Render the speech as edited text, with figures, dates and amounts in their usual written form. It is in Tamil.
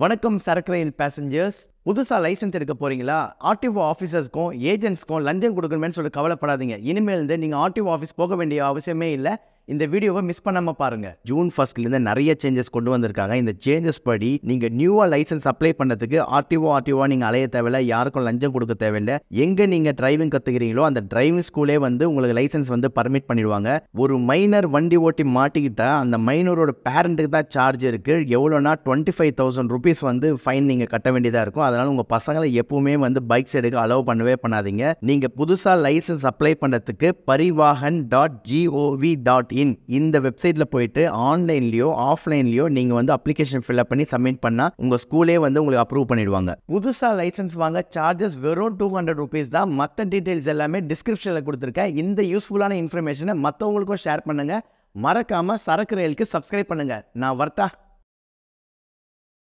வணக்கம் சரக்கு ரயில் பேசஞ்சர்ஸ். புதுசாக லைசன்ஸ் எடுக்க போறீங்களா? ஆர்டிஓ ஆஃபீஸர்ஸ்க்கும் ஏஜென்ட்ஸ்க்கும் லஞ்சம் கொடுக்கணுமேனு சொல்லி கவலைப்படாதீங்க. இனிமேல் நீங்கள் ஆர்டிஓ ஆஃபீஸ் போக வேண்டிய அவசியமே இல்லை. இந்த வீடியோவை மிஸ் பண்ணாமல் பாருங்க. ஜூன் 1 நிறைய சேஞ்சஸ் கொண்டு வந்திருக்காங்க. இந்த சேஞ்சஸ் படி நீங்கள் நியூவாக லைசன்ஸ் அப்ளை பண்ணுறதுக்கு ஆர்டிஓ நீங்கள் அலைய தேவையில்லை, யாருக்கும் லஞ்சம் கொடுக்க தேவையில்லை. எங்கே நீங்கள் டிரைவிங் கற்றுக்கிறீங்களோ அந்த டிரைவிங் ஸ்கூலே உங்களுக்கு லைசன்ஸ் பர்மிட் பண்ணிடுவாங்க. ஒரு மைனர் வண்டி ஓட்டி மாட்டிக்கிட்டா அந்த மைனரோட பேரண்ட்டுக்கு தான் சார்ஜ் இருக்குது. எவ்வளோனா 25,000 rupees ஃபைன் நீங்கள் கட்ட வேண்டியதாக இருக்கும். அதனால் உங்கள் பசங்களை எப்பவுமே பைக்ஸ் எடுக்க அலோவ் பண்ணவே பண்ணாதீங்க. நீங்கள் புதுசாக லைசன்ஸ் அப்ளை பண்ணுறதுக்கு parivahan.gov.in இந்த வெப்சைட்டில் போயிட்டு ஆன்லைன்லையோ ஆஃப்லைன்லையோ நீங்கள் அப்ளிகேஷன் ஃபில்அப் பண்ணி சப்மிட் பண்ணால் உங்கள் ஸ்கூலே உங்களுக்கு அப்ரூவ் பண்ணிடுவாங்க. புதுசாக லைசன்ஸ் வாங்க சார்ஜஸ் வெறும் 200 rupees தான். மற்ற டீட்டெயில்ஸ் எல்லாமே டிஸ்கிரிப்ஷனில் கொடுத்துருக்கேன். இந்த யூஸ்ஃபுல்லான இன்ஃபர்மேஷனை மற்றவங்களுக்கும் ஷேர் பண்ணுங்கள். மறக்காமல் சரக்கு ரயிலுக்கு சப்ஸ்கிரைப் பண்ணுங்கள். நான் வரட்டா.